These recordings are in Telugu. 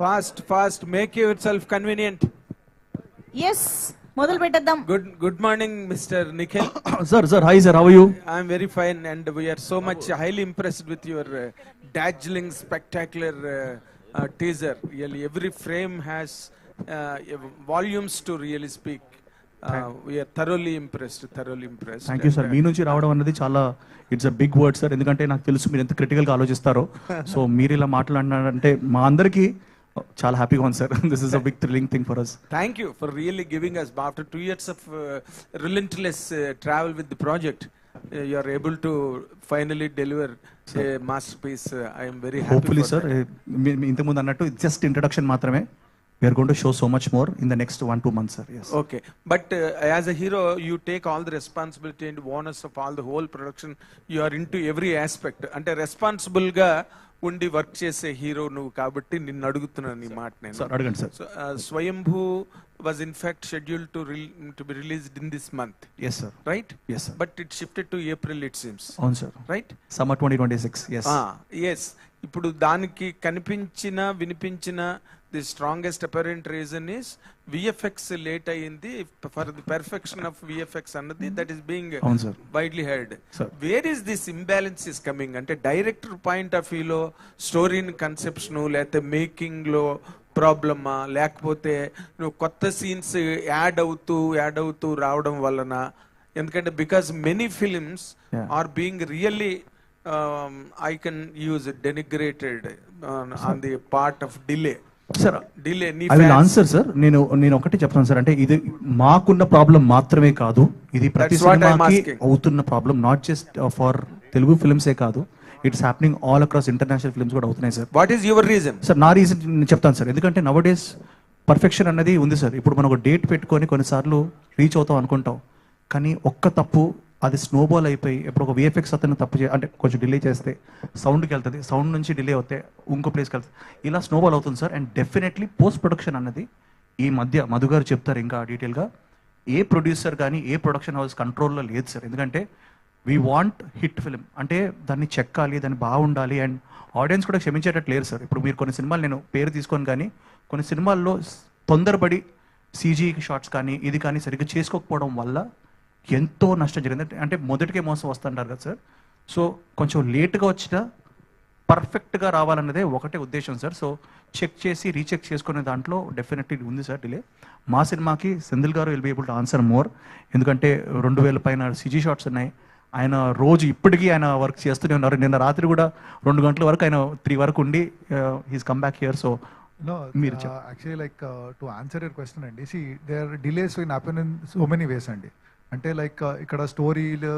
Fast. Make yourself convenient. Yes, మొదలు పెట్టేద్దాం. Good morning, Mr. Nikhil. Sir, hi sir, how are you? I'm very fine, and we are so much highly impressed with your dazzling, spectacular teaser. Really, every frame has volumes to really speak. We are thoroughly impressed. Thank you sir. మీ నుంచి రావడం అనేది చాలా it's a big word sir, ఎందుకంటే నాకు తెలుసు మీరు ఎంత క్రిటికల్ గా ఆలోచిస్తారో. సో మీరు ఇలా మాట్లాడినారంటే మా అందరికీ చాలా హ్యాపీగా ఉంది sir. This is a big thrilling thing for us. Thank you for really giving us, after 2 years of relentless travel with the project, you are able to finally deliver a masterpiece. I am very happy. Hopefully sir, ఇంతకుముందు అన్నట్టు జస్ట్ ఇంట్రడక్షన్ మాత్రమే. We are going to show so much more in the next 1-2 months, sir. Yes. Okay, but as a hero, you take all the responsibility and onus of all the whole production. You are into every aspect. అంటే రెస్పాన్సిబుల్ గా ఉండి వర్క్ చేసే హీరో నువ్వు కాబట్టి నిన్ను అడుగుతున్నాను ఈ మాట నేను. సార్ అడగండి sir. Swayambhu was in fact scheduled to be released in this month. Yes sir. Right? Yes sir. But it shifted to April, it seems. అవును sir. Right? Summer 2026. Yes. Yes. ఇప్పుడు దానికి కనిపించిన వినిపించిన the strongest apparent reason is VFX late అయ్యింది. For the perfection of VFX అన్నది that is being widely heard. Where is this imbalance is coming? అంటే డైరెక్టర్ పాయింట్ ఆఫ్ వ్యూలో స్టోరీని కన్సెప్షన్ లేకపోతే మేకింగ్ లో ప్రాబ్లమా, లేకపోతే నువ్వు కొత్త సీన్స్ యాడ్ అవుతూ రావడం వలన? ఎందుకంటే because many films are being really I can use denigrated on the part of delay. Sir I will answer sir. నేను ఒకటి చెప్తాను సార్, అంటే ఇది మాకున్న ప్రాబ్లం మాత్రమే కాదు, ఇది ప్రతి సినిమాకి అవుతున్న problem. Not just for Telugu ఫిల్మ్సే కాదు, it's happening all across international films కూడా అవుతున్నాయి sir. What is your reason? Sir నా రీజన్ నేను చెప్తాను సార్. ఎందుకంటే నవ్ డేస్ పర్ఫెక్షన్ అన్నది ఉంది సార్. ఇప్పుడు మనం ఒక డేట్ పెట్టుకొని కొన్నిసార్లు రీచ్ అవుతాం అనుకుంటాం, కానీ ఒక్క తప్పు అది స్నోబాల్ అయిపోయి ఇప్పుడు ఒక విఎఫ్ఎక్స్ అతను తప్పు అంటే కొంచెం డిలే చేస్తే సౌండ్కి వెళ్తుంది, సౌండ్ నుంచి డిలే అవుతే ఇంకో ప్లేస్కి వెళ్తుంది, ఇలా స్నోబాల్ అవుతుంది sir. And definitely post production అన్నది ఈ మధ్య మధు గారు చెప్తారు ఇంకా డీటెయిల్గా, ఏ ప్రొడ్యూసర్ కానీ ఏ ప్రొడక్షన్ హౌస్ కంట్రోల్లో లేదు సార్. ఎందుకంటే వీ వాంట్ హిట్ ఫిలిం, అంటే దాన్ని చెక్కాలి, దాన్ని బాగుండాలి, అండ్ ఆడియన్స్ కూడా క్షమించేటట్టు లేరు సార్. ఇప్పుడు మీరు కొన్ని సినిమాలు నేను పేరు తీసుకొని కానీ కొన్ని సినిమాల్లో తొందరపడి సీజీ షాట్స్ కానీ ఇది కానీ సరిగ్గా చేసుకోకపోవడం వల్ల ఎంతో నష్టం జరిగింది. అంటే మొదటికే మోసం వస్తుంటారు కదా సార్. సో కొంచెం లేట్గా వచ్చినా పర్ఫెక్ట్గా రావాలన్నదే ఒకటే ఉద్దేశం సార్. సో చెక్ చేసి రీచెక్ చేసుకునే దాంట్లో డెఫినెట్లీ ఉంది సార్ డిలే. మా సినిమాకి సెంధిల్ గారు will be able to answer more, ఎందుకంటే 2000 పైన సిజీ షాట్స్ ఉన్నాయి. ఆయన రోజు ఇప్పటికీ ఆయన వర్క్ చేస్తూనే ఉన్నారు. నిన్న రాత్రి కూడా 2 గంటల వరకు ఆయన 3 వరకు ఉండి he's come back here. So మీరు actually like to answer your question అండి, see there delays in happen in so many ways అండి. అంటే లైక్ ఇక్కడ స్టోరీలు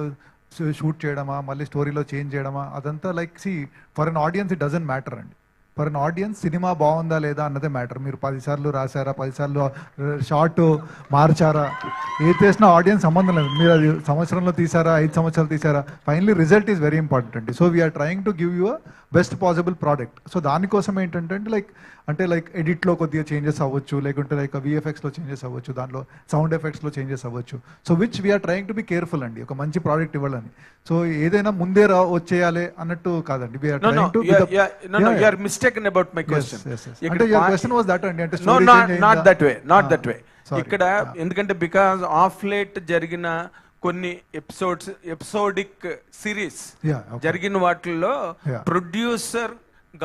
షూట్ చేయడమా, మళ్ళీ స్టోరీలో చేంజ్ చేయడమా, అదంతా like see for an audience it doesn't matter అండి. ఫర్ అన్ ఆడియన్స్ సినిమా బాగుందా లేదా అన్నదే మ్యాటర్. మీరు 10 సార్లు రాశారా, 10 సార్లు షార్ట్ మార్చారా, ఏది చేసినా ఆడియన్స్ సంబంధం లేదు. మీరు అది సంవత్సరంలో తీసారా, 5 సంవత్సరాలు తీసారా, finally result is very important అండి. So we're trying to give you a best possible product. So దానికోసం ఏంటంటే లైక్ ఎడిట్లో కొద్దిగా చేంజెస్ అవ్వచ్చు, లేకుంటే లైక్ విఎఫ్ఎక్స్లో చేంజెస్ అవ్వచ్చు, దాంట్లో సౌండ్ ఎఫెక్ట్స్లో చేంజెస్ అవ్వచ్చు. So which we are trying to be careful అండి, ఒక మంచి ప్రోడక్ట్ ఇవ్వాలని. సో ఏదైనా ముందే వచ్చేయాలి అన్నట్టు కాదండి. We are trying to you are mistaken about my question. అంటే your question was that అండి, అంటే not that way. ఇక్కడ ఎందుకంటే బికాజ్ ఆఫ్ లేట్ జరిగిన కొన్ని ఎపిసోడిక్ సిరీస్ జరిగిన వాటిల్లో ప్రొడ్యూసర్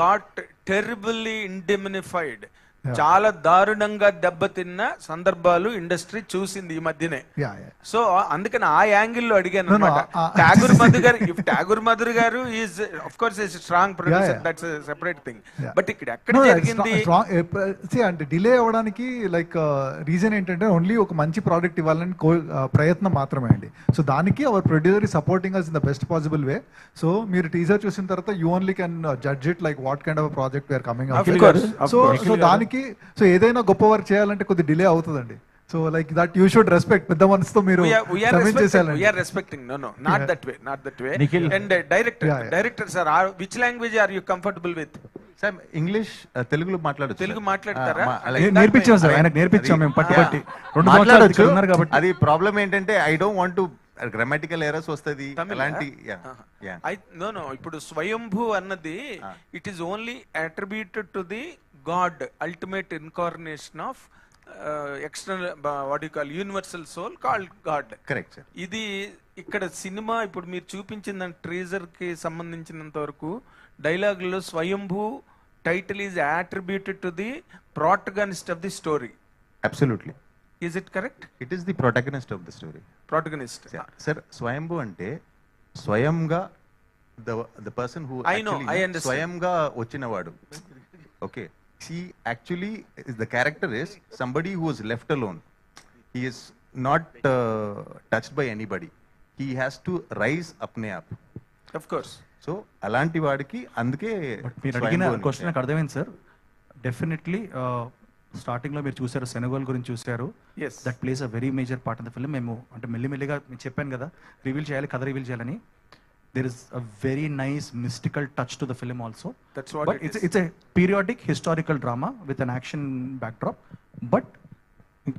గాట్ టెరిబుల్లీ ఇండెమినిఫైడ్, చాలా దారుణంగా దెబ్బతిన్న సందర్భాలు ఇండస్ట్రీ చూసింది ఈ మధ్యనే. సో అందుకని ఆ యాంగిల్లో అడిగాను అనమాట. ఠాగూర్ మధుర్ గారు is of course strong producer, that's separate thing. But ఇక్కడ ఎక్కడ జరిగింది అంటే డిలే అవ్వడానికి లైక్ రీజన్ ఏంటంటే ఓన్లీ ఒక మంచి ప్రోడక్ట్ ఇవ్వాలని ప్రయత్నం మాత్రమే అండి. సో దానికి our producer is supporting us in the best possible way. So మీరు టీజర్ చూసిన తర్వాత you only can judge it like what kind of project we are coming up. So దానికి సో ఏదైనా గొప్ప వర్క్ చేయాలంటే కొద్ది డిలే అవుతుందండి. So like that you should respect. పెద్ద మనసుతో మీరు director sir, which language are you comfortable with? Sir English Telugu మాట్లాడతారా? నేర్పించాం సార్, ఆయనకు నేర్పించాం మేము పట్టి. అది ప్రాబ్లం ఏంటంటే I don't want to grammatical errors వస్తది అలాంటి. ఇప్పుడు స్వయంభూ అన్నది it is only attributed to the god, ultimate incarnation of external what you call universal soul called god. Correct sir. ఇది ఇక్కడ సినిమా ఇప్పుడు మీరు చూపించిన ట్రీజర్ కి సంబంధించినంత వరకు డైలాగుల్లో స్వయంభూ title is attributed to the protagonist of the story. Absolutely. Is it correct? It is the protagonist of the story. Protagonist. Sir స్వయంభూ అంటే స్వయంగా the person who I know, I understand. స్వయంగా వచ్చినవాడు. Okay, he actually is the character is somebody who is left alone. He is not touched by anybody. He has to rise apne aap. Of course. So అలాంటి వాడికి అందుకే బట్ మీరు అడిగిన క్వశ్చన్ నాకు అర్థమైంది సార్. డెఫినెట్లీ స్టార్టింగ్లో మీరు చూసారు, సెనగల్ గురించి చూసారు. Yes. That place a very major part of the film. మేము అంటే మెల్లిమెల్లిగా నేను చెప్పాను కదా రివీల్ చేయాలి, కథ రివీల్ చేయాలని. There is a very nice mystical touch to the film also. That's what but it is. It's a periodic historical drama with an action backdrop. But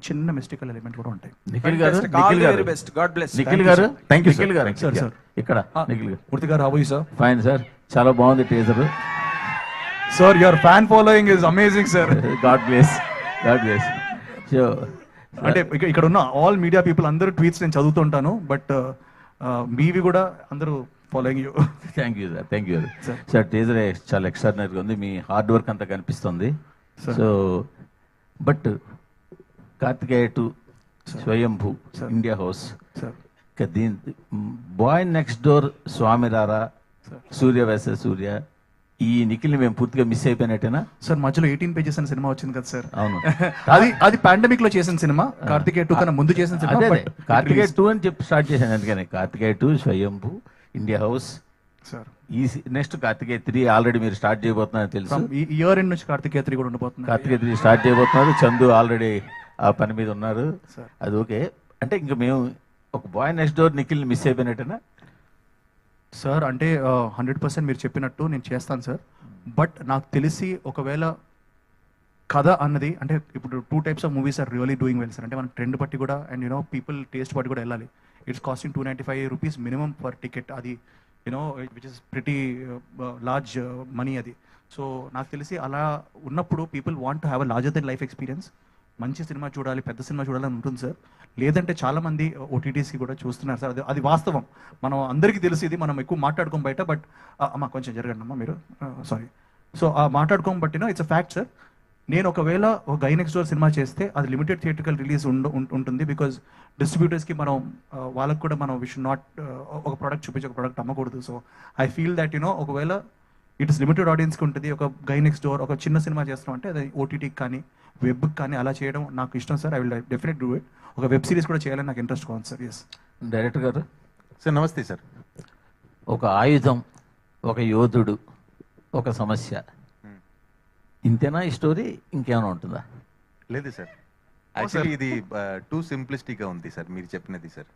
చిన్న మిస్టికల్ ఎలిమెంట్ కూడా ఉంటాయి. నిఖిల్ గారు, Fantastic. All నిఖిల్ the గారు, very best. God bless. Nikhil గారు, Thank you, sir. నిఖిల్ గారు, Sir, sir. ఇక్కడ నిఖిల్ గారు. మూర్తి గారు, how are you, sir? Fine sir, చాలా బాగుంది teaser. Sir, your fan following is amazing, sir. God bless, god bless. So అంటే ఇక్కడ ఉన్న ఆల్ మీడియా పీపుల్ అందరూ ట్వీట్స్ నేను చదువుతుంటాను, బట్ మీవి కూడా అందరూ following you. Thank you sir, thank you Sir. Sir. Teaser చాలా ఎక్స్ట్రాడినరీగా ఉంది, మీ హార్డ్ వర్క్ అంతా కనిపిస్తుంది. Sir. So but Karthikeya two Swayambhu Sir. India house, sir దీని boy next door, Swamy Ra Ra, Sir. సూర్య వేస సూర్య, ఈ నిఖిల్ని మేము పూర్తిగా మిస్ అయిపోయినట్టేనా? సార్ మధ్యలో 18 పేజెస్ అనే సినిమా వచ్చింది కదా సార్. అవును. అది పాండమిక్ లో చేసిన సినిమా, కార్తికేయ 2 కన్నా ముందు చేసిన సినిమా. అదే but కార్తికేయ release- 2 అని చెప్పి స్టార్ట్ చేశాను, అందుకని కార్తికేయ 2, స్వయంభూ, ఇండియా హౌస్. సార్ ఈ నెక్స్ట్ కార్తికేయ 3 ఆల్రెడీ మీరు స్టార్ట్ చేయబోతున్నారని తెలుసు. ఫ్రమ్ ఈ ఇయర్ ఎండ్ నుంచి కార్తికేయ 3 కూడా ఉండబోతుంది. కార్తికేయ 3 స్టార్ట్ చేయబోతున్నారు. చందు ఆల్రెడీ ఆ పని మీద ఉన్నారు. Sir. అది ఓకే. అంటే ఇంకా మేము ఒక boy next door Nikhil miss అయిపోయినట్టేనా? సార్ అంటే 100% మీరు చెప్పినట్టు నేను చేస్తాను సార్. బట్ నాకు తెలిసి ఒకవేళ కథ అన్నది అంటే ఇప్పుడు 2 types of movies are really doing well sir. అంటే మన ట్రెండ్ బట్టి కూడా అండ్ యూనో పీపుల్ టేస్ట్ బట్టి కూడా వెళ్ళాలి. It's costing 295 rupees minimum per ticket. అది you know which is pretty large money అది. సో నాకు తెలిసి అలా ఉన్నప్పుడు people want to have a larger than life experience. మంచి సినిమా చూడాలి, పెద్ద సినిమా చూడాలని ఉంటుంది సార్. లేదంటే చాలా మంది ఓటీటీస్కి కూడా చూస్తున్నారు సార్. అది వాస్తవం, మనం అందరికీ తెలిసి ఇది మనం ఎక్కువ మాట్లాడుకోం బయట. బట్ అమ్మా కొంచెం జరగండి అమ్మా మీరు, సారీ. సో ఆ మాట్లాడుకోం బట్టినా ఇట్స్ అ ఫ్యాక్ట్ సార్. నేను ఒకవేళ ఒక గై నెక్స్ట్ డోర్ సినిమా చేస్తే అది లిమిటెడ్ థియేట్రికల్ రిలీజ్ ఉంటుంది. బికాజ్ డిస్ట్రిబ్యూటర్స్కి మనం వాళ్ళకు కూడా మనం వి షుడ్ నాట్ ఒక ప్రోడక్ట్ చూపించి ఒక ప్రోడక్ట్ అమ్మకూడదు. So I feel that you know ఒకవేళ ఇట్ ఇస్ లిమిటెడ్ ఆడియన్స్కి ఉంటుంది. ఒక గై నెక్స్ట్ డోర్ ఒక చిన్న సినిమా చేస్తున్నాం అంటే అది ఓటీటీకి కానీ వెబ్కి కానీ అలా చేయడం నాకు ఇష్టం sir. I will definite do it. ఒక వెబ్ సిరీస్ కూడా చేయాలని నాకు ఇంట్రెస్ట్ కావాలి సార్. ఎస్ డైరెక్టర్ గారు, సార్ నమస్తే సార్. ఒక ఆయుధం, ఒక యోధుడు, ఒక సమస్య, ఇంతేనా ఈ స్టోరీ? ఇంకేమైనా ఉంటుందా? లేదు సార్, యాక్చువల్లీ ఇది టూ సింప్లిస్టిక్ గా ఉంది సార్ మీరు చెప్పినది సార్.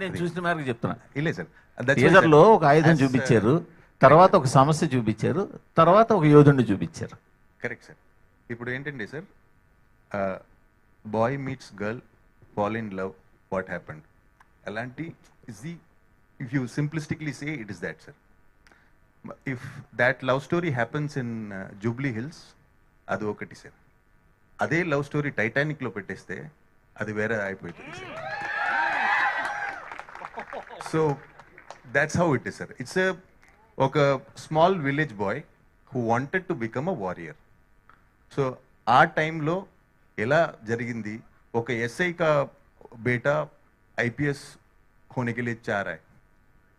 నేను చూసిన మేరకు చెప్తున్నా. ఇలే సార్, టీజర్ లో ఒక ఆయుధం చూపించారు, తర్వాత ఒక సమస్య చూపించారు, తర్వాత ఒక యోధుడిని చూపించారు. Correct sir. ఇప్పుడు ఏంటంటే sir, boy meets girl, fall in love, what happened అలాంటి is the, if you simplistically say it is that sir. If that love story happens in Jubilee Hills, అది ఒకటి సార్. అదే లవ్ స్టోరీ టైటానిక్ లో పెట్టేస్తే అది వేరే అయిపోతుంది sir. So that's how it is sir. It's ఒక small village boy who wanted to become a warrior. So ఆ టైంలో ఎలా జరిగింది, ఒక ఎస్ఐ కా బేటా ఐపీఎస్ होने के लिए चाह रहा है.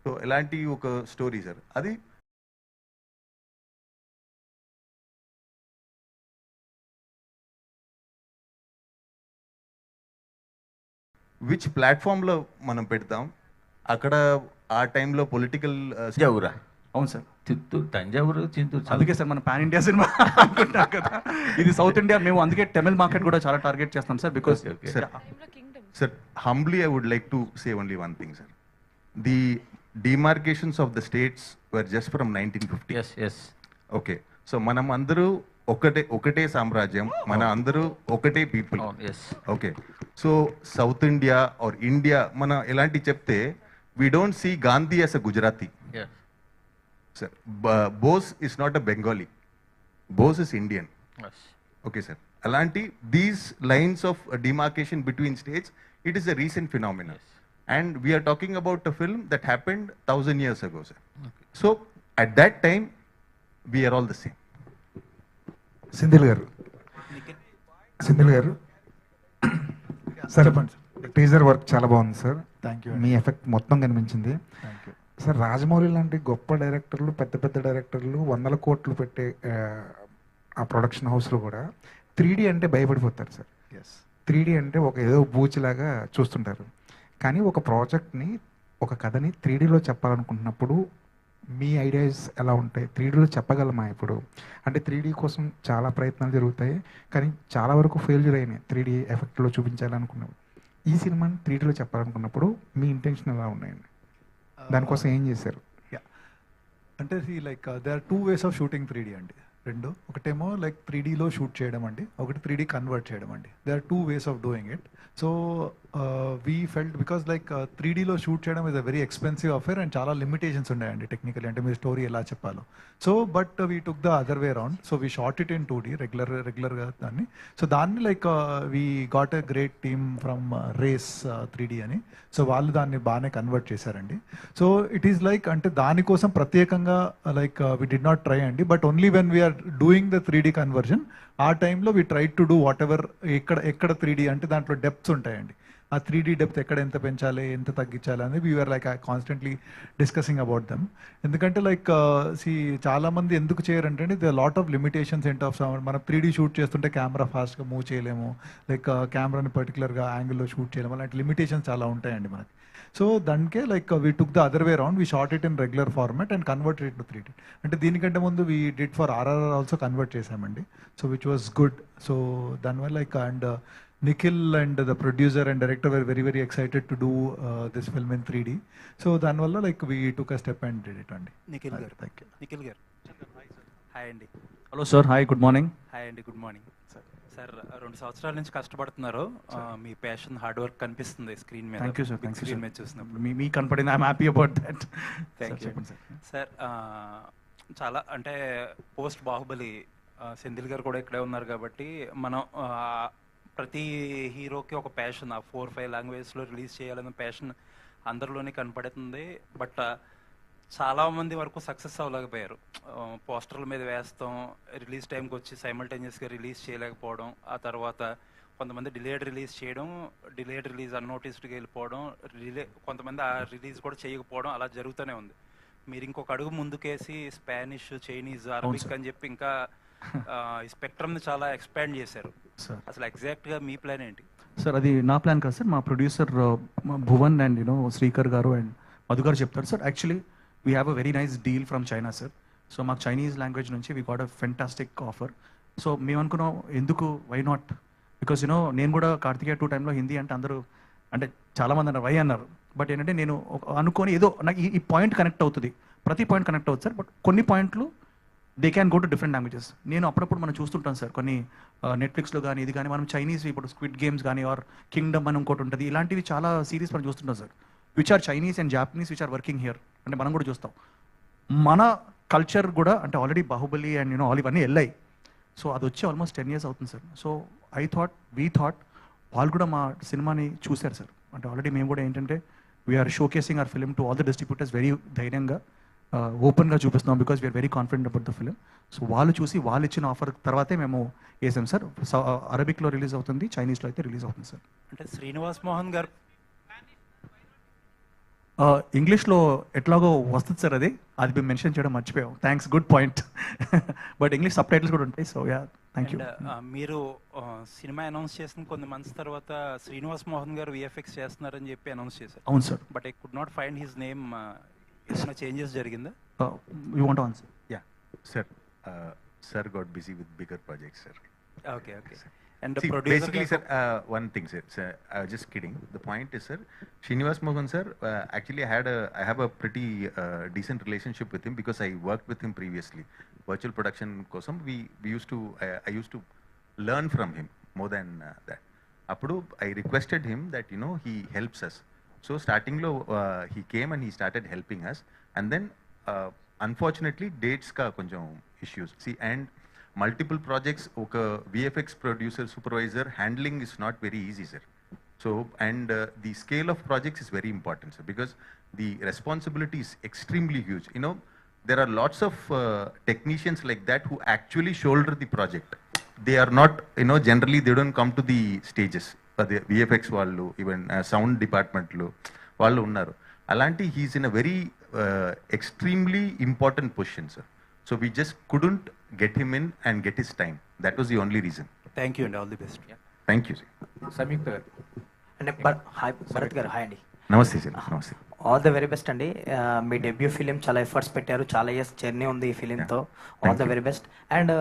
तो ఎలాంటి ఒక స్టోరీ సార్ అది. విచ్ ప్లాట్ఫామ్లో మనం పెడతాం, అక్కడ ఆ టైంలో పొలిటికల్ తంజావూరా? అవును సార్. చిత్తూరు, తంజావూరు, చింతూరు. అందుకే సార్ మన పాన్ ఇండియా సినిమా అనుకుంటాం కదా, ఇది సౌత్ ఇండియా. మేము అందుకే తమిళ మార్కెట్ కూడా చాలా టార్గెట్ చేస్తాం sir. Because Sir, humbly I would like to say only one thing, sir. The demarcations of the states were just from 1950. Yes yes. Okay. So మనం అందరూ ఒకటే సామ్రాజ్యం, మన అందరూ ఒకటే people. Yes. Okay. So south India or India మన ఎలాంటి చెప్తే we don't see Gandhi as a Gujarati. Yes. Sir, Bose is not a Bengali. Bose is Indian. Okay, sir. Alanti, these lines of demarcation between states, it is a recent phenomenon. And we are talking about a film that happened 1,000 years ago, sir. So, at that time, we are all the same. Sindhil గారు సార్ టీజర్ వర్క్ చాలా బాగుంది sir. Thank you me effect మొత్తం కనిపించింది థ్యాంక్ యూ. సార్. రాజమౌళి లాంటి గొప్ప డైరెక్టర్లు, పెద్ద పెద్ద డైరెక్టర్లు, వందల కోట్లు పెట్టే ఆ ప్రొడక్షన్ హౌస్లో కూడా 3D అంటే భయపడిపోతారు సార్. ఎస్ 3D అంటే ఒక ఏదో బూచిలాగా చూస్తుంటారు. కానీ ఒక ప్రాజెక్ట్ని, ఒక కథని 3Dలో చెప్పాలనుకుంటున్నప్పుడు మీ ఐడియాస్ ఎలా ఉంటాయి? 3Dలో చెప్పగలమా? ఇప్పుడు అంటే 3D కోసం చాలా ప్రయత్నాలు జరుగుతాయి, కానీ చాలా వరకు ఫెయిల్యూర్ అయినాయి 3D ఎఫెక్ట్లో చూపించాలనుకున్నప్పుడు. ఈ సినిమాని 3Dలో చెప్పాలనుకున్నప్పుడు మీ ఇంటెన్షన్ ఎలా ఉన్నాయండి? దానికోసం ఏం చేశారు? అంటే like they are 2 ways of shooting 3D అండి. రెండు, ఒకటేమో లైక్ 3Dలో షూట్ చేయడం అండి, ఒకటి 3D కన్వర్ట్ చేయడం అండి. They are 2 ways of doing it. So we felt because like 3Dలో షూట్ చేయడం is a very expensive affair and చాలా లిమిటేషన్స్ ఉన్నాయండి టెక్నికలీ, అంటే మీరు స్టోరీ ఎలా చెప్పాలో. So but we took the other way round. So we shot it in 2D రెగ్యులర్గా దాన్ని. సో దాన్ని like we got a great team from race 3D అని. సో వాళ్ళు దాన్ని బాగానే కన్వర్ట్ చేశారండి. సో ఇట్ ఈస్ లైక్ అంటే దానికోసం ప్రత్యేకంగా like we did not try అండి, but only when we're doing the 3D conversion ఆ టైంలో we try to do whatever. ఎక్కడ 3D అంటే దాంట్లో డెప్త్స్ ఉంటాయండి. ఆ 3D డెప్త్ ఎక్కడ ఎంత పెంచాలి, ఎంత తగ్గించాలి అనేది we're like constantly discussing about them. ఎందుకంటే లైక్ చాలా మంది ఎందుకు చేయరంటే the lot of limitations and of మనం 3D షూట్ చేస్తుంటే కెమెరా ఫాస్ట్గా మూవ్ చేయలేము, లైక్ కెమెరాని పర్టికులర్గా యాంగిల్లో షూట్ చేయలేము, అలాంటి లిమిటేషన్స్ చాలా ఉంటాయండి మనకి. సో దానికే like we took the other way round, we shot it in regular format and convert it to 3D. అంటే దీనికంటే ముందు we did for RRR also convert చేసామండి. So which was good. So దానివల్ల like and Nikhil and the producer and director were very, very excited to do this film in 3D. So దానివల్ల like we took a step and did it అండి. నిఖిల్ గారు. Thank you. నిఖిల్ గారు హాయ్ అండి. Hello sir, hi, good morning. Hi అండి, గుడ్ మార్నింగ్ సార్. 2 సంవత్సరాల నుంచి కష్టపడుతున్నారు. మీ ప్యాషన్, హార్డ్ వర్క్ కనిపిస్తుంది స్క్రీన్ మీద. Thank you sir, thank you screen sir. మీద చూసినప్పుడు మీ కనపడింది, I'm happy about that. Thank you sir. చాలా అంటే పోస్ట్ బాహుబలి సెంధిల్ గారు కూడా ఇక్కడే ఉన్నారు కాబట్టి మనం ప్రతి హీరోకి ఒక ప్యాషన్, ఆ 4-5 లాంగ్వేజ్లో రిలీజ్ చేయాలన్న ప్యాషన్ అందరిలోనే కనపడుతుంది. బట్ చాలామంది వరకు సక్సెస్ అవ్వలేకపోయారు. పోస్టర్ల మీద వేస్తాం, రిలీజ్ టైంకి వచ్చి సైమల్టేనియస్గా రిలీజ్ చేయలేకపోవడం, ఆ తర్వాత కొంతమంది డిలేడ్ రిలీజ్ చేయడం, డిలేడ్ రిలీజ్ అన్నోటిస్డ్గా వెళ్ళిపోవడం, కొంతమంది ఆ రిలీజ్ కూడా చేయకపోవడం, అలా జరుగుతూనే ఉంది. మీరు ఇంకొక అడుగు ముందుకేసి స్పానిష్, చైనీస్, అరబిక్ అని చెప్పి ఇంకా స్పెక్ట్రమ్ని చాలా ఎక్స్పాండ్ చేశారు. అసలు ఎగ్జాక్ట్గా మీ ప్లాన్ ఏంటి? సార్ అది నా ప్లాన్ కాదు సార్, మా ప్రొడ్యూసర్ భువన్ అండ్ శ్రీకర్ గారు అండ్ మధు గారు చెప్తారు sir. Actually we have a very nice deal from China sir. So మాకు చైనీస్ లాంగ్వేజ్ నుంచి we got a fantastic offer. So మేము అనుకున్నాం ఎందుకు, వై నాట్, బికాస్ నేను కూడా కార్తికేయ 2 టైంలో హిందీ అంటే అందరూ అంటే చాలామంది అన్నారు వై అన్నారు. బట్ ఏంటంటే నేను అనుకొని ఏదో నాకు ఈ పాయింట్ కనెక్ట్ అవుతుంది, ప్రతి పాయింట్ కనెక్ట్ అవుతుంది సార్. బట్ కొన్ని పాయింట్లు they can go to different languages. నేను అప్పుడప్పుడు మనం చూస్తుంటాం సార్, కొన్ని నెట్ఫ్లిక్స్లో కానీ ఇది కానీ మనం చైనీస్, ఇప్పుడు స్క్విడ్ గేమ్స్ కానీ ఆర్ కింగ్డమ్ అని ఇంకోటి ఉంటుంది, ఇలాంటివి చాలా సిరీస్ మనం చూస్తుంటాం sir, which are Chinese and Japanese which are working here. అంటే మనం కూడా చూస్తాం మన కల్చర్ కూడా, అంటే ఆల్రెడీ బాహుబలి అండ్ ఆల్ ఇవన్నీ వెళ్ళాయి. సో అది వచ్చి ఆల్మోస్ట్ 10 years అవుతుంది సార్. సో వీ థాట్ వాళ్ళు కూడా మా సినిమాని చూశారు సార్. అంటే ఆల్రెడీ మేము కూడా ఏంటంటే we are showcasing our film to all the distributors very ధైర్యంగా ఓపెన్గా చూపిస్తున్నాం, because we are very confident about the film. So వాళ్ళు చూసి వాళ్ళు ఇచ్చిన ఆఫర్ తర్వాతే మేము వేసాం సార్. అరబిక్లో రిలీజ్ అవుతుంది, చైనీస్లో అయితే రిలీజ్ అవుతుంది సార్. అంటే శ్రీనివాస్ మోహన్ గారు ఇంగ్లీష్లో ఎట్లాగో వస్తుంది సార్, అది మేము మెన్షన్ చేయడం మర్చిపోయాం. Thanks, good point. But English sub titles కూడా ఉంటాయి. So yeah, thank you. మీరు సినిమా అనౌన్స్ చేసిన కొన్ని మంత్స్ తర్వాత శ్రీనివాస్ మోహన్ గారు VFX చేస్తున్నారని చెప్పి అనౌన్స్ చేశారు. అవును sir. But I could not find his name. ఏమైనా చేంజెస్ జరిగిందా? You want to answer? Yeah, sir. Sir got busy with bigger projects, sir. Okay. And the See, producer basically, sir, one thing, sir, just kidding. The point is, sir, Srinivas Mohan, sir, actually I have a pretty decent relationship with him because I worked with him previously. Virtual production kosam, I used to learn from him more than that. Appudu I requested him that he helps us. So starting lo he came and he started helping us, and then unfortunately dates ka konjam issues. See, and multiple projects, okay, VFX producer, supervisor, handling is not very easy, sir. So, and the scale of projects is very important, sir, because the responsibility is extremely huge. You know, there are lots of technicians like that who actually shoulder the project. They are not, you know, generally they don't come to the stages. The VFX వాళ్ళు, even sound department లో వాళ్ళు ఉన్నారు. అలాంటి he's in a very extremely important position, sir. So we just couldn't get him in and get his time. That was the only reason. Thank you అండి, all the best. Thank you, sir. Samyuktha గారు అంటే హాయ్ భరత్ గారు, హాయ్ అండి. నమస్తే సార్. నమస్తే. ఆల్ ద వెరీ బెస్ట్ అండి. మీ డెబ్యూ ఫిలిం చాలా ఎఫర్ట్స్ పెట్టారు, చాలా ఇయర్స్ జర్నీ ఉంది ఈ ఫిలింతో. All the very best. And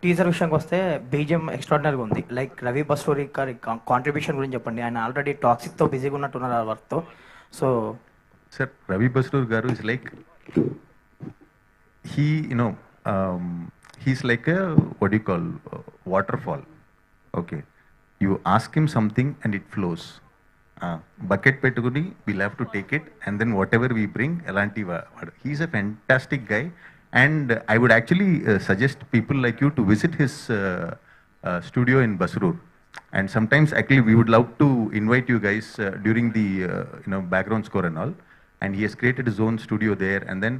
teaser విషయానికి వస్తే బీజిఎం ఎక్స్ట్రాడినరీగా ఉంది. లైక్ రవి బస్టోరి గారి కాంట్రిబ్యూషన్ గురించి చెప్పండి. ఆయన ఆల్రెడీ టాక్సిక్తో బిజీగా ఉన్నట్టున్నారు ఆ వర్క్తో. So Sir, Ravi Basrur Garu is like, he, you know, he's like a, what do you call, waterfall. Okay. You ask him something and it flows. Bucket petukuni, we'll have to take it, and then whatever we bring, elanti he's a fantastic guy, and I would actually suggest people like you to visit his studio in Basrur. And sometimes actually we would love to invite you guys during the you know, background score and all. And he has created his own studio there. And then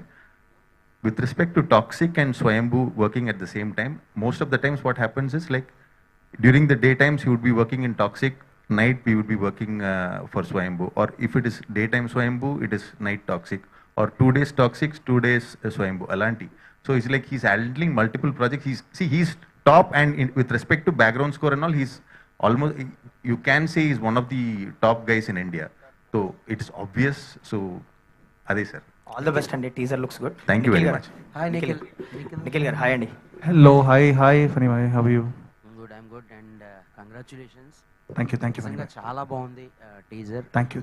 with respect to Toxic and Swayambhu working at the same time, most of the times what happens is like during the daytimes he would be working in Toxic, night we would be working for Swayambhu. Or if it is daytime Swayambhu, it is night Toxic. Or 2 days Toxic, 2 days Swayambhu, Alanti. So it's like he's handling multiple projects. He's top, and with respect to background score and all, he's almost, you can say he's one of the top guys in India. So it's obvious. So అదే సార్. ఆల్ ద బెస్ట్ అండి. Teaser looks good. Thank you very much. Hi Nikhil గారు, హాయ్ అండి. Hello, hi Phani bhai, how are you? Good, I'm good, and congratulations. Thank you నిజంగా చాలా బాగుంది టీజర్. Thank you.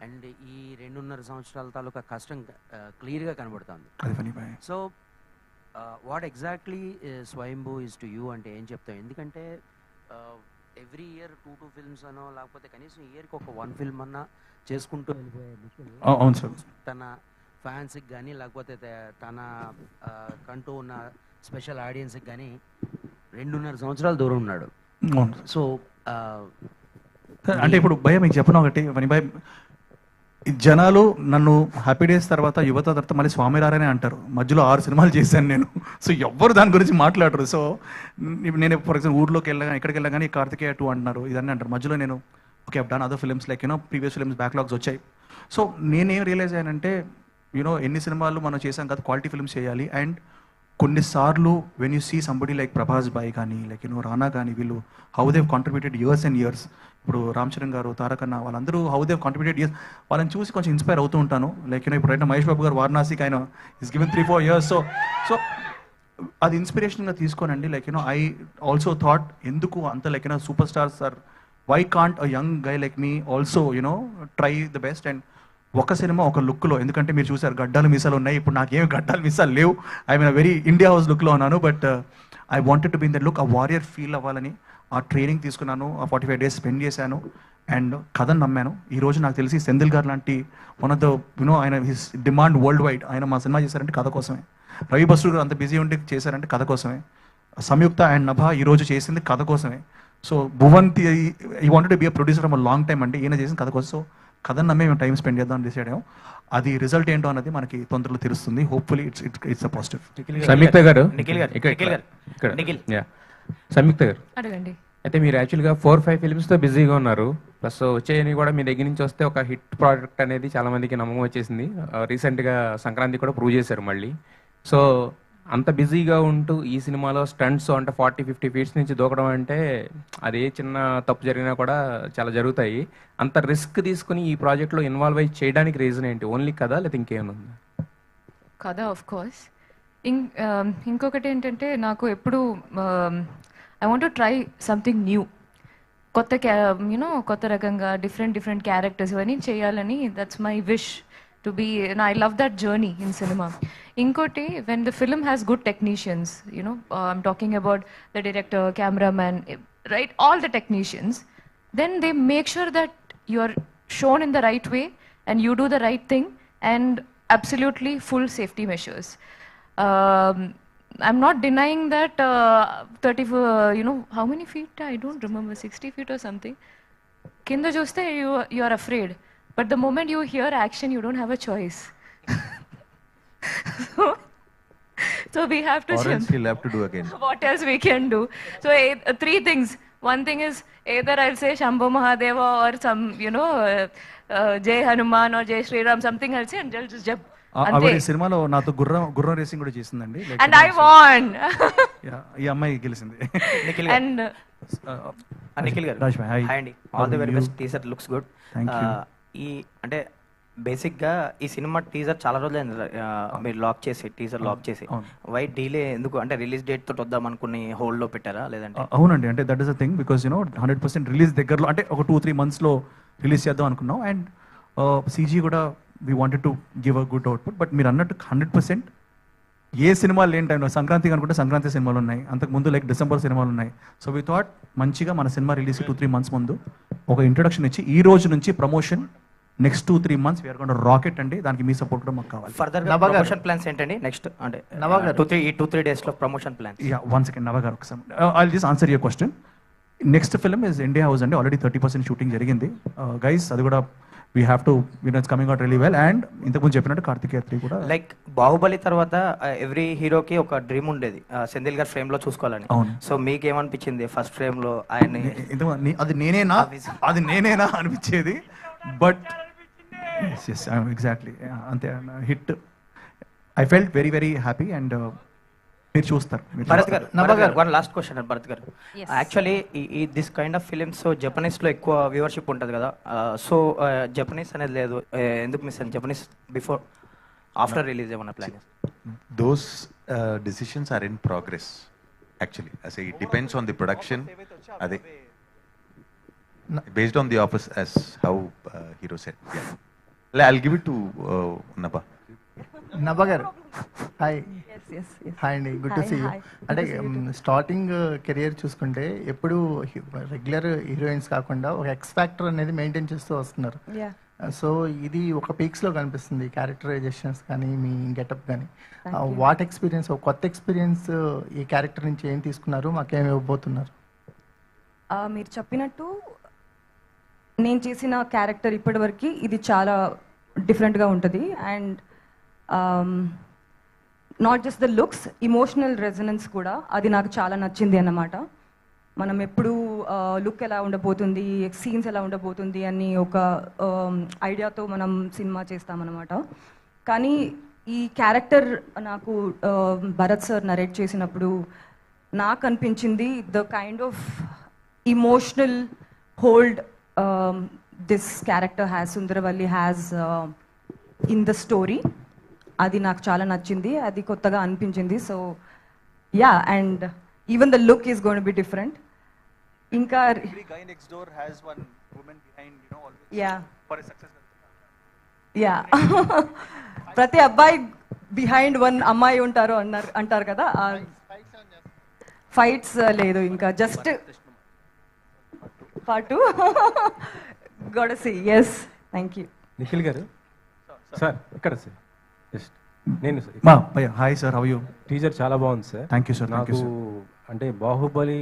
అండ్ ఈ 2.5 సంవత్సరాల తాలూకా కష్టం క్లియర్గా కనబడుతుంది. అది Phani bhai. So what exactly Swayambhu is to you అంటే ఏం చెప్తాం? ఎందుకంటే ఎవ్రీ ఇయర్ 2 ఫిల్మ్స్ అనో లేకపోతే కనీసం ఇయర్కి ఒక 1 ఫిల్మ్ అన్నా చేసుకుంటూ వెళ్ళిపోయే నిఖిల్ అవును సార్. తన ఫ్యాన్స్కి కానీ లేకపోతే తన కంటూ ఉన్న స్పెషల్ ఆడియన్స్కి కానీ 2.5 సంవత్సరాల దూరం ఉన్నాడు. సో అంటే ఇప్పుడు భయ మీకు చెప్పను ఒకటి ఫనీ భాయ్, జనాలు నన్ను హ్యాపీ డేస్ తర్వాత యువత తర్వాత మళ్ళీ స్వామిరారనే అంటారు. మధ్యలో 6 సినిమాలు చేశాను నేను. సో ఎవ్వరు దాని గురించి మాట్లాడరు. సో నేను ఫర్ ఎగ్జాంపుల్ ఊర్లోకి వెళ్ళగా ఎక్కడికి వెళ్ళగానే కార్తికేయ 2 అంటున్నారు, ఇదన్నీ అంటారు. మధ్యలో నేను okay done other films like you know previous films backlogs వచ్చాయి. సో నేనేం రియలైజ్ అయ్యానంటే యూనో ఎన్ని సినిమాలు మనం చేసాం కదా, క్వాలిటీ ఫిల్మ్స్ చేయాలి. అండ్ కొన్నిసార్లు when you see somebody like Prabhas bhai కానీ లైక్ యూనో రానా కానీ, వీళ్ళు how they've contributed years and years. ఇప్పుడు రామ్ చరణ్ గారు, తారకన్న, వాళ్ళందరూ హౌ దేవ్ కాంట్రిబ్యూటెడ్ ఇయర్స్, వాళ్ళని చూసి కొంచెం ఇన్స్పైర్ అవుతూ ఉంటాను. లైక్ యూనో ఇప్పుడు అయితే మహేష్ బాబు గారు వారణాసికి ఆయన ఇస్ గివెన్ 3-4 ఇయర్స్. సో అది ఇన్స్పిరేషన్గా తీసుకోనండి. Like you know I also thought ఎందుకు అంత like you know superstars are, why can't a young guy like me also you know try the best. And ఒక సినిమా ఒక లుక్లో, ఎందుకంటే మీరు చూసారు గడ్డాలు మీసాలు ఉన్నాయి, ఇప్పుడు నాకేమి గడ్డాలు మీసాలు లేవు. I mean very India house లుక్లో ఉన్నాను. But I wanted to be in that look, ఆ వారియర్ ఫీల్ అవ్వాలని ఆ ట్రైనింగ్ తీసుకున్నాను. ఆ 45 days స్పెండ్ చేశాను అండ్ కథను నమ్మాను. ఈరోజు నాకు తెలిసి సెంధిల్ గారు లాంటి వన్ ఆఫ్ ద యూనో ఆయన హిస్ డిమాండ్ వరల్డ్ వైడ్, ఆయన మా సినిమా చేశారంటే కథ కోసమే. రవి బస్రూర్ గారు అంత బిజీ ఉండి చేశారంటే కథ కోసమే. సంయుక్త అండ్ నభ ఈరోజు చేసింది కథ కోసమే. సో భువన్ ఈ wanted to be a producer from a long time అంటే ఈయన చేసిన కథ కోసం. సో కథను నమ్మే మేము టైం స్పెండ్ చేద్దాం డిసైడ్ అయ్యాం. అది రిజల్ట్ ఏంటో అన్నది మనకి తొందరలో తెలుస్తుంది. Hopefully it's a positive. Samyuktha గారు, సంయుక్త గారు అడగండి. అయితే మీరు యాక్చువల్గా 4-5 ఫిల్మ్స్తో బిజీగా ఉన్నారు. ప్లస్ వచ్చేయని కూడా మీ దగ్గర నుంచి వస్తే ఒక హిట్ ప్రోడక్ట్ అనేది చాలా మందికి నమ్మకం వచ్చేసింది. రీసెంట్గా సంక్రాంతి కూడా ప్రూవ్ చేశారు మళ్ళీ. సో అంత బిజీగా ఉంటూ ఈ సినిమాలో స్టంట్స్ అంటే 40-50 ఫీట్స్ నుంచి దూకడం అంటే అది ఏ చిన్న తప్పు జరిగినా కూడా చాలా జరుగుతాయి. అంత రిస్క్ తీసుకుని ఈ ప్రాజెక్ట్లో ఇన్వాల్వ్ అయ్యి చేయడానికి రీజన్ ఏంటి? ఓన్లీ కదా లేదా ఇంకేమైనా ఉంది? కదా ఆఫ్ కోర్స్. ఇంకొకటి ఏంటంటే నాకు ఎప్పుడు I want to try something new, కొత్త కొత్త రకంగా డిఫరెంట్ క్యారెక్టర్స్ ఇవన్నీ చేయాలని. That's my wish to be, and I love that journey in cinema. Inkoti, when the film has good technicians, I'm talking about the director, cameraman, right, all the technicians, then they make sure that you're shown in the right way and you do the right thing and absolutely full safety measures. I'm not denying that 30, how many feet? I don't remember, 60 feet or something. Kinda చూస్తే you are afraid. But the moment you hear action, you don't have a choice. So we have to Or else jump. he'll have to do again. What else we can do? So three things. One thing is either I'll say Shambho Mahadeva or some, Jai Hanuman or Jai Sri Ram, something I'll say and I'll just jump. ఆవిడ ఈ సినిమాలో నాతో గుర్రం రేసింగ్ కూడా చేసిందండి. And I won. ఈ అమ్మాయి గెలిచింది. నిఖిల్ And నిఖిల్ గారు రాజ్ భాయ్, హాయ్ అండి. All the very best. Teaser looks good. Thank you. ఈ అంటే బేసిక్ గా ఈ సినిమా టీజర్ చాలా రోజులు మీరు లాక్ చేసి టీజర్ లాక్ చేసి వై డీలే ఎందుకు? అంటే రిలీజ్ డేట్ తోటి వద్దాం అనుకుని హోల్డ్ లో పెట్టారా లేదంటే? అవునండి, అంటే that is a thing because 100% release దగ్గరలో, అంటే ఒక 2-3 monthsలో రిలీజ్ చేద్దాం అనుకున్నాం. అండ్ సీజీ కూడా we wanted to give a good output. But మీరు అన్నట్టు 100% ఏ సినిమాలు లేని టైంలో, సంక్రాంతికి అనుకుంటే సంక్రాంతి సినిమాలు ఉన్నాయి, అంతకుముందు లైక్ డిసెంబర్ సినిమాలు ఉన్నాయి. సో వీ థాట్ మంచిగా మన సినిమా రిలీజ్ 2-3 months ముందు ఒక ఇంట్రొడక్షన్ ఇచ్చి ఈ రోజు నుంచి promotion next 2-3 months we are going to rocket అండి. దానికి మీ సపోర్ట్ కూడా మాకు కావాలి. ఫర్దర్ ప్రమోషన్ ప్లాన్స్ ఏంటండి నెక్స్ట్? అంటే 2-3 days లో ప్రమోషన్ ప్లాన్స్. యా, 1 second నవ గారు ఒకసారి I'll just answer your question. Next film is India house అండి. ఆల్రెడీ 30% షూటింగ్ జరిగింది గైస్. అది కూడా we have to it's coming out really well. And ఇంతకుముందు చెప్పినట్టు కార్తికేయ 3 కూడా లైక్ బాహుబలి తర్వాత ఎవ్రీ హీరోకి ఒక డ్రీమ్ ఉండేది సెంధిల్ గారు ఫ్రేమ్ లో చూసుకోవాలని. సో మీకు ఏమనిపించింది ఫస్ట్ ఫ్రేమ్ లో ఆయన్ని? అది నేనేనా అనిపించేది. బట్ ఎగ్జాక్ట్లీ అంతే hit. I felt very very happy. And మీరు చూస్తారు. భరత్ గారు, వన్ లాస్ట్ క్వశ్చన్ భరత్ గారు. యాక్చువల్లీ ఈ this kind of films Japanese లో ఎక్కువ వ్యూవర్షిప్ ఉంటుంది కదా. సో జపనీస్ అనేది లేదు, ఎందుకు మిస్ అని? జపనీస్ బిఫోర్ ఆఫ్టర్ రిలీజ్ ఏమన్నా plan? Those decisions are in progress actually. I say it depends on the production. Ade based on the office as how hero said. Yeah. I'll give it to Nabha. నభ గారు హాయ్. హాయ్ అండి, గుడ్ టు సీ యూ. అంటే స్టార్టింగ్ కెరియర్ చూసుకుంటే ఎప్పుడు రెగ్యులర్ హీరోయిన్స్ కాకుండా ఒక ఎక్స్ ఫ్యాక్టర్ అనేది మెయింటైన్ చేస్తూ వస్తున్నారు. సో ఇది ఒక పీక్స్లో కనిపిస్తుంది, క్యారెక్టరైజేషన్స్ కానీ మీ గెటప్ కానీ. వాట్ ఎక్స్పీరియన్స్, ఒక కొత్త ఎక్స్పీరియన్స్ ఈ క్యారెక్టర్ నుంచి ఏం తీసుకున్నారు, మాకేమి ఇవ్వబోతున్నారు? మీరు చెప్పినట్టు నేను చేసిన క్యారెక్టర్ ఇప్పటివరకు ఇది చాలా డిఫరెంట్గా ఉంటుంది. And not just the looks, emotional resonance కూడా అది నాకు చాలా నచ్చింది అన్నమాట. మనం ఎప్పుడు లుక్ ఎలా ఉండబోతుంది, సీన్స్ ఎలా ఉండబోతుంది అని ఒక ఐడియాతో మనం సినిమా చేస్తామన్నమాట. కానీ ఈ క్యారెక్టర్ నాకు భరత్ సార్ నరేట్ చేసినప్పుడు నాకు అనిపించింది the kind of emotional hold this character has, Sundaravalli has in the story. అది నాకు చాలా నచ్చింది, అది కొత్తగా అనిపించింది. So yeah, and even the look is going to be different. ఇంకా యా ప్రతి అబ్బాయి బిహైండ్ వన్ అమ్మాయి ఉంటారు అంటారు కదా. ఫైట్స్ లేదు, ఇంకా just part 2 got to see. Yes, thank you. Nikhil garu sir ఇక్కడ సార్ జస్ట్ నేను hi sir, how you? Teaser చాలా బాగుంది సార్. Thank you sir. నాకు అంటే బాహుబలి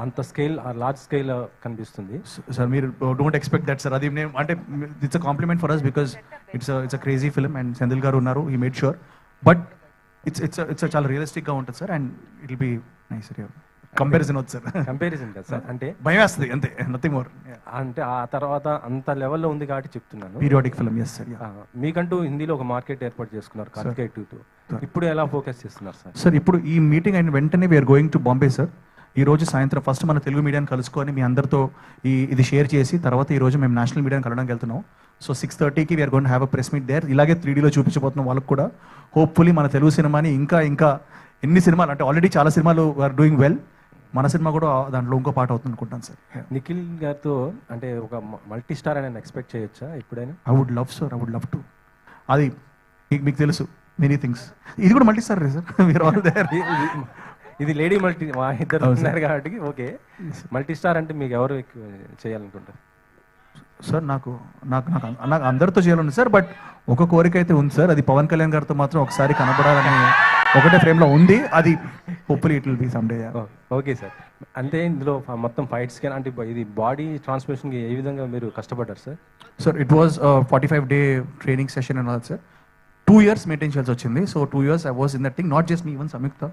అంత స్కేల్, లార్జ్ స్కేల్ కనిపిస్తుంది సార్. మీరు డోంట్ ఎక్స్పెక్ట్ దట్ సార్. అది నేను అంటే it's a compliment for us because it's a crazy film and Senthil garu ఉన్నారు, he made sure. But it's చాలా రియలిస్టిక్గా ఉంటుంది sir. And it will be nice. Comparison వద్దు సార్. కంపారిజన్ కదా సార్, అంటే భయం వేస్తుంది అంతే, నథింగ్ మోర్. అంటే ఆ తర్వాత అంత లెవెల్లో ఉంది కాబట్టి చెప్తున్నాను. Periodic film. Yes sir. మీకంటూ హిందీలో ఒక మార్కెట్ ఏర్పాటు చేసుకున్నారు కార్తికేయ 2. ఇప్పుడు ఎలా ఫోకస్ చేస్తున్నారు సార్? సార్ ఇప్పుడు ఈ మీటింగ్ అయిన వెంటనే we are going to Bombay sir. ఈ రోజు సాయంత్రం ఫస్ట్ మన తెలుగు మీడియాని కలుసుకొని మీ అందరితో ఇది షేర్ చేసి తర్వాత ఈ రోజు మేము నేషనల్ మీడియాని కలవడానికి వెళ్తున్నాం. సో 6:30కి we're going to have a press meet there. ఇలాగే 3Dలో చూపించబోతున్నాం వాళ్ళకి కూడా. హోప్ఫుల్లీ మన తెలుగు సినిమాని ఇంకా ఎన్ని సినిమాలు, అంటే ఆల్రెడీ చాలా సినిమాలు ఆర్ డూయింగ్ వెల్, మన సినిమా కూడా దాంట్లో ఇంకో పాట అవుతుంది అనుకుంటాను సార్. నిఖిల్ గారితో అంటే ఒక మల్టీ స్టార్ అని ఎక్స్పెక్ట్ చేయొచ్చా ఎప్పుడైనా? I would love sir, I would love to. అది మీకు తెలుసు, మెనీ థింగ్స్. ఇది కూడా multi star sir. We are all there. ఇది లేడీ మల్టీ, మా ఇద్దరు ఉన్నారు కాబట్టి ఓకే. మల్టీ స్టార్ అంటే మీకు ఎవరు చేయాలనుకుంటారు సార్? నాకు అందరితో చేయాలని సార్. బట్ ఒక కోరిక అయితే ఉంది సార్, అది పవన్ కళ్యాణ్ గారితో మాత్రం ఒకసారి కనబడాలని ఒకటే ఫ్రేమ్లో ఉంది. అది hopefully it will be some day. Okay sir. అంటే ఇందులో మొత్తం ఫైట్స్ కానీ అంటే ఇది బాడీ ట్రాన్స్ఫర్మేషన్కి ఏ విధంగా మీరు కష్టపడ్డారు sir? Sir it was 45-day training session and all sir. 2 years maintain చేయాల్సి వచ్చింది. So 2 years I was in that thing, not just me, even Samyukta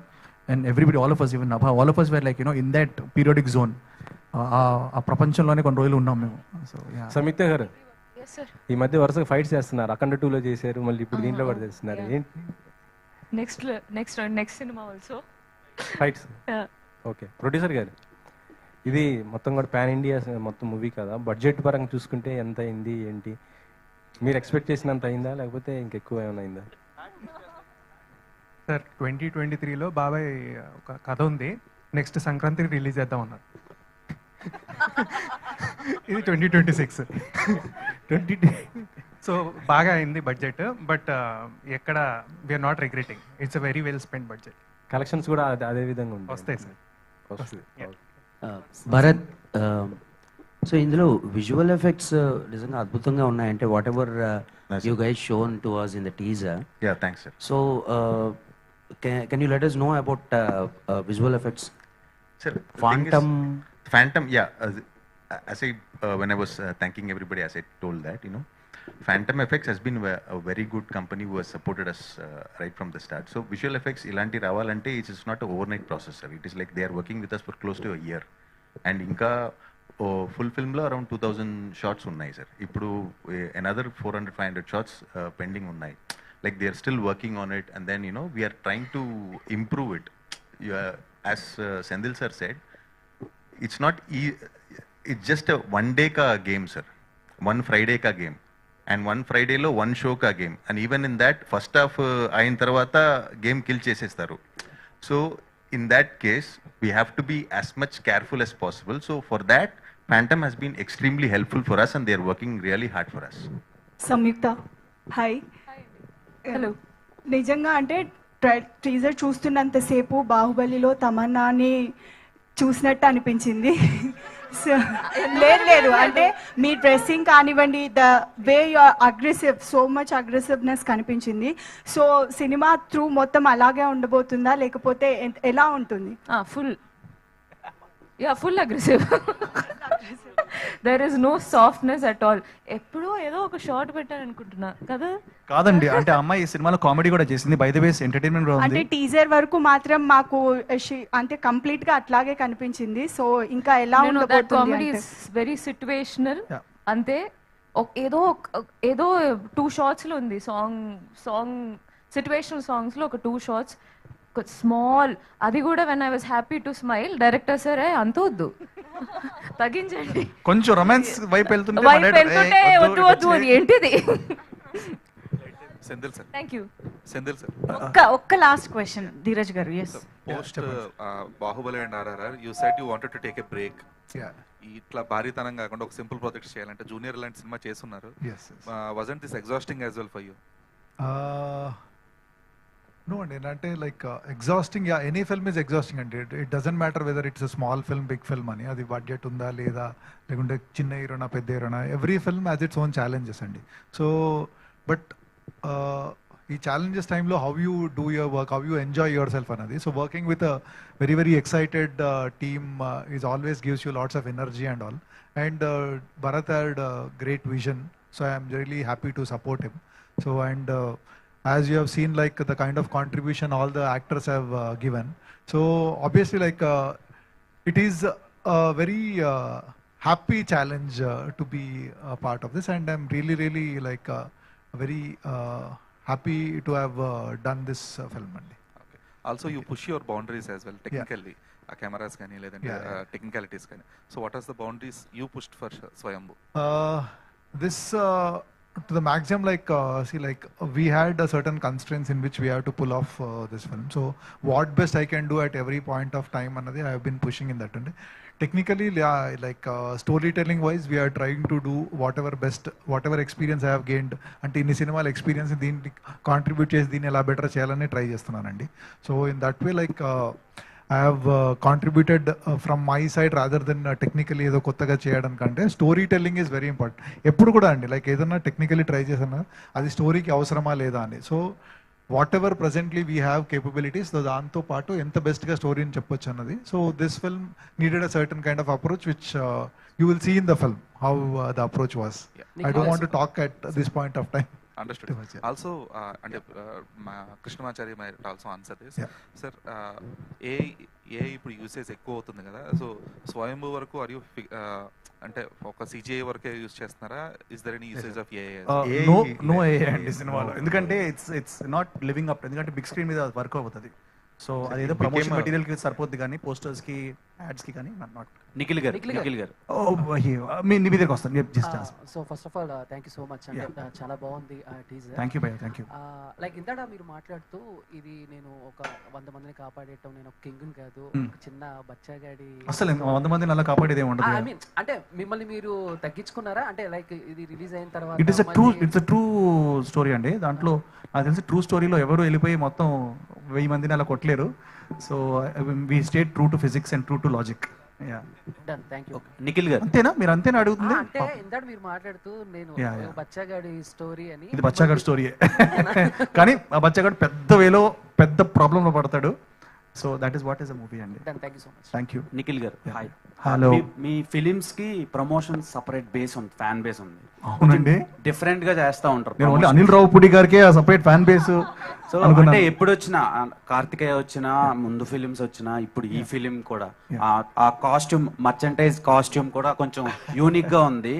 and everybody, all of us, even Nabha, all of us were like, you know, in that periodic zone. ఆ ప్రపంచంలోనే కొన్ని రోజులు ఉన్నాం మేము. సో సంయుక్త గారు ఈ మధ్య వరుసగా ఫైట్స్ చేస్తున్నారు. అఖండ 2లో చేశారు, మళ్ళీ ఇప్పుడు దీంట్లో కూడా చేస్తున్నారు. ఏంటి next cinema also fights? Okay. Producer గారు, ఇది మొత్తం కూడా పాన్ ఇండియా మొత్తం మూవీ కదా, బడ్జెట్ పరంగా చూసుకుంటే ఎంత అయింది ఏంటి? మీరు ఎక్స్పెక్ట్ చేసినంత అయిందా లేకపోతే ఇంకెక్కువ ఏమైనా అయిందా? సార్ 2023లో బాబాయ్ ఒక కథ ఉంది, నెక్స్ట్ సంక్రాంతికి రిలీజ్ చేద్దాం అన్నారు. ఇది 2026. సో బాగా అయింది బడ్జెట్, బట్ ఎక్కడ we are not regretting. It's a very well spend budget. Collections కూడా అదే విధంగా ఉంటాయి. వస్తాయి సార్. భరత్, సో ఇందులో విజువల్ ఎఫెక్ట్స్ నిజంగా అద్భుతంగా ఉన్నాయంటే whatever you guys shown to us in the teaser. Yeah, thanks sir. So can you let us know about visual effects? Sir, Phantom, yeah, as I when I was thanking everybody, as I told that, you know, Phantom Effects has been a very good company who has supported us right from the start. So visual effects ilanti ravalante, it is not an overnight process sir. It is like they are working with us for close to a year, and inka full film lo around 2000 shots unnai sir. Ippudu another 400-500 shots pending unnai. Like they are still working on it, and then, you know, we are trying to improve it. As Sendil sir said, it's not it's just a one day ka game sir, one Friday ka game, and one Friday lo one show ka game, and even in that first half ayin tarvata game kill chesestaru. So in that case we have to be as much careful as possible. So for that Phantom has been extremely helpful for us, and they are working really hard for us. Samyukta, hi. Hello. నిజంగా అంటే టీజర్ చూస్తున్నంతసేపు బాహుబలిలో తమన్నాని చూసినట్టు అనిపించింది. లేదు అంటే మీ డ్రెస్సింగ్ కానివ్వండి, the way you aggressive, so much aggressiveness కనిపించింది. సో సినిమా త్రూ మొత్తం అలాగే ఉండబోతుందా లేకపోతే ఎలా ఉంటుంది? Full aggressive. There is no softness at all. ఎప్పుడో ఏదో ఒక షార్ట్ పెట్టాను అనుకుంటున్నా కదా. కాదండి, అంటే అమ్మాయి ఈ సినిమాలో కామెడీ కూడా చేసింది, బై ద వే ఎంటర్టైన్మెంట్ కూడా అంటే ఉంది. టీజర్ వరకు మాత్రం మాకు అంటే కంప్లీట్ గా అట్లాగే కనిపించింది. సో ఇంకా ఎలా ఉండబోతుంది? Comedy is very situational. అంతే. ఏదో 2 shots లో ఉంది. సాంగ్ సిట్యుయేషనల్ సాంగ్స్ లో ఒక 2 shots స్మాల్, అది కూడా when I was happy to smile. Director సరే అంత వద్దు, తగ్గించండి. కొంచెం రొమాన్స్ వైపు వెళ్తుంటే వద్దు ఏంటిది. Senthil sir. Thank you. Senthil sir, ఒక్క last question Dheeraj garu. Yes, post Baahubali and RRR you said you wanted to take a break. ఇట్లా భారీతనం కాకుండా ఒక సింపుల్ ప్రాజెక్ట్ చేయాలంటే జూనియర్ లాంటి సినిమా చేస్తున్నారు. Wasn't this exhausting as well for you? No, and అంటే like exhausting, yeah, any film is exhausting అండి. It doesn't matter whether it's a small film, big film అని, అది బడ్జెట్ ఉందా లేదా, లేకుంటే చిన్న హీరోనా పెద్ద హీరోనా, every film has its own challenges అండి. సో బట్ ఈ ఛాలెంజెస్ టైంలో how you do your work, how you enjoy yourself అనేది. So working with a very very excited team is always gives you lots of energy and all. And Bharat had great vision, so I'm really happy to support him. So and as you have seen, like the kind of contribution all the actors have given, so obviously like it is a very happy challenge to be a part of this, and I'm really like very happy to have done this film. Okay. Also you push your boundaries as well technically. Cameras kani ledante technicalities kani. So what are the boundaries you pushed for Swayambhu? This to the maximum, like see, like we had a certain constraints in which we have to pull off this film. So what best I can do at every point of time another I have been pushing in that. And technically, like storytelling wise, we are trying to do whatever best, whatever experience I have gained and in cinema experience దీన్ని contribute చేసి దీన్ని ఎలా better చేయాలని try చేస్తున్నానండి. So in that way, like I have contributed from my side rather than technically ఏదో కొత్తగా చేయడం కంటే story telling is very important. ఎప్పుడు కూడా అండి, లైక్ ఏదన్నా టెక్నికలీ ట్రై చేసినా అది స్టోరీకి అవసరమా లేదా అని. So whatever presently we have capabilities దాంతో పాటు ఎంత బెస్ట్గా స్టోరీని చెప్పొచ్చు అన్నది. So this film needed a certain kind of approach which you will see in the film how the approach was. I don't want to talk at this point of time. Understood. Also, and Krishnamacharya might also answer this. Sir, AI ఇప్పుడు యూసేజ్ ఎక్కువ అవుతుంది కదా, సో స్వయంభూ వరకు ఆర్ యూ అంటే ఒక CGI వరకే యూజ్ చేస్తున్నారా? Is there any usage of AI? No AI అండి సినిమాలో, ఎందుకంటే ఇట్స్ నాట్ లివింగ్ అప్, ఎందుకంటే బిగ్ స్క్రీన్ మీద వర్క్ అవుతుంది. సో అదేదో ప్రమోషన్ మెటీరియల్ కి సరిపోద్ది కానీ పోస్టర్స్ కి యాడ్స్ కి కానీ నాట్. నిఖిల్ గారు మీ దగ్గరికి వస్తాను just. So first of all thank you so much అండి, చాలా బాగుంది టీజర్. థ్యాంక్ యూ భయ్యా, థ్యాంక్ యూ. లైక్ ఇంతట మీరు మాట్లాడుతూ ఇది నేను ఒక 100 మందిని కాపాడేయటం, నేను ఒక కింగ్ కాదు, చిన్న బచ్చాగాడి, అసలు 100 మందిని అలా కాపాడేది ఏమి ఉండదు. ఐ మీన్ అంటే మిమ్మల్ని మీరు తగ్గించుకున్నారా అంటే లైక్ ఇది రిలీజ్ అయిన తర్వాత? ఇట్స్ అ ట్రూ స్టోరీ అండి. దాంట్లో నాకు తెలిసి ట్రూ స్టోరీలో ఎవరు వెళ్ళిపోయి మొత్తం 1000 మందిని అలా కొట్టలేరు. So we stayed true to physics and true to logic. Nikhil గారు అంతేనా? మీరు అంతేనా అడుగుతుంది? అంటే ఇందాక మీరు మాట్లాడుతూ నేను బచ్చాగాడి స్టోరీ అని, ఇది బచ్చాగాడి స్టోరీయే కానీ ఆ బచ్చాగాడు పెద్ద వేలో పెద్ద ప్రాబ్లమ్ లో పడతాడు. So that is what is a movie అండి. Thank you so much. Thank you. Nikhil గారు హాయ్. హలో. మీ ఫిలిమ్స్ కి ప్రమోషన్ సపరేట్ బేస్ ఉంది, ఫ్యాన్ బేస్ ఉంది. అవునండి, డిఫరెంట్ గా చేస్తా ఉంటారు. నేను ఓన్లీ అనిల్ రావుపూడి గారికి ఆ సపరేట్ ఫ్యాన్ బేస్. సో అంటే ఎప్పుడు వచ్చినా కార్తికేయ వచ్చినా, ముందు ఫిలిమ్స్ వచ్చినా, ఇప్పుడు ఈ ఫిలిం కూడా ఆ కాస్ట్యూమ్, మర్చెంటైజ్ కాస్ట్యూమ్ కూడా కొంచెం యూనిక్ గా ఉంది.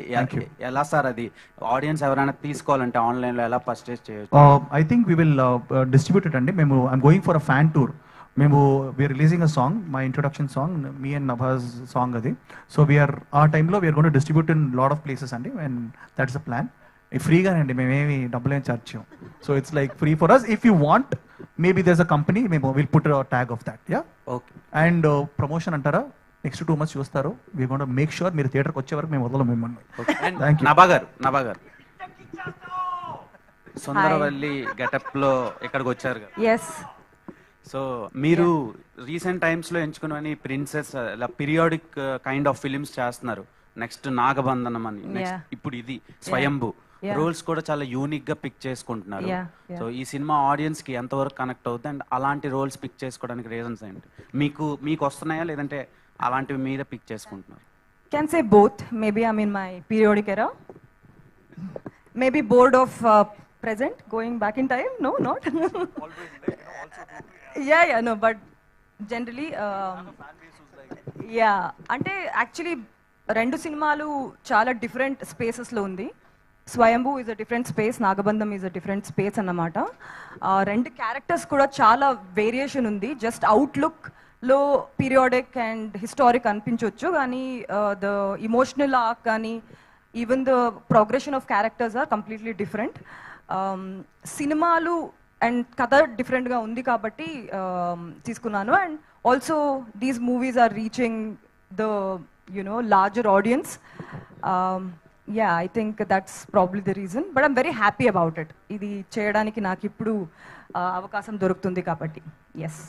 ఎలా సార్ అది ఆడియన్స్ ఎవరైనా తీసుకోవాలంటే ఆన్లైన్ లో ఎలా పర్చేస్ చేయొచ్చు? I think we will distribute it అండి. మేము I'm going for a fan tour. మేము we're releasing a song, my introduction song, me and Nabha's song అది. సో వీఆర్ ఆ టైంలో we're going to distribute in lot of places అండి, అండ్ దట్స్ ద ప్లాన్. ఫ్రీగానే అండి, మేమేమి డబ్బులు ఏం చార్జ్ చేయం. So it's like free for us. If you want maybe there's a company, మేము will put tag of that. Yeah okay. And promotion అంటారా, నెక్స్ట్ 2 months చూస్తారు. We going to make sure మీరు థియేటర్కి వచ్చే వరకు మేము వదలం మిమ్మల్ని. Thank you. నభా గారు సుందరవల్లి గెటప్ లో ఇక్కడికి వచ్చారు కదా. yes. సో మీరు రీసెంట్ టైమ్స్ లో ఎంచుకున్నవని ప్రిన్సెస్ ఇలా పీరియాడిక్ కైండ్ ఆఫ్ ఫిలిమ్స్ చేస్తున్నారు. నెక్స్ట్ నాగబంధనం అని, నెక్స్ట్ ఇప్పుడు ఇది స్వయంభూ. రోల్స్ కూడా చాలా యూనిక్ గా పిక్ చేసుకుంటున్నారు. సో ఈ సినిమా ఆడియన్స్ కి ఎంతవరకు కనెక్ట్ అవుతుంది, అండ్ అలాంటి రోల్స్ పిక్ చేసుకోవడానికి రీజన్స్ ఏంటి? మీకు వస్తున్నాయా, లేదంటే అలాంటివి మీరే పిక్ చేసుకుంటున్నారు? Can say both. Maybe I'm in my periodic era. Maybe bored of present, going back in time. No, not. Yeah, no, but generally, yeah. అంటే యాక్చువల్లీ 2 సినిమాలు చాలా డిఫరెంట్ స్పేసెస్లో ఉంది. Swayambhu is a different space, Nagabandham is a different space అన్నమాట. 2 క్యారెక్టర్స్ కూడా చాలా వేరియేషన్ ఉంది. జస్ట్ అవుట్లుక్లో పీరియాడిక్ అండ్ హిస్టారిక్ అనిపించవచ్చు, కానీ ద ఇమోషనల్ ఆర్క్ కానీ even the progression of characters are completely different. సినిమాలు అండ్ కథ డిఫరెంట్గా ఉంది కాబట్టి తీసుకున్నాను. And also these movies are reaching the larger audience. Yeah, I think that's probably the reason, but I'm very happy about it. ఇది చేయడానికి నాకు ఇప్పుడు అవకాశం దొరుకుతుంది కాబట్టి. ఎస్.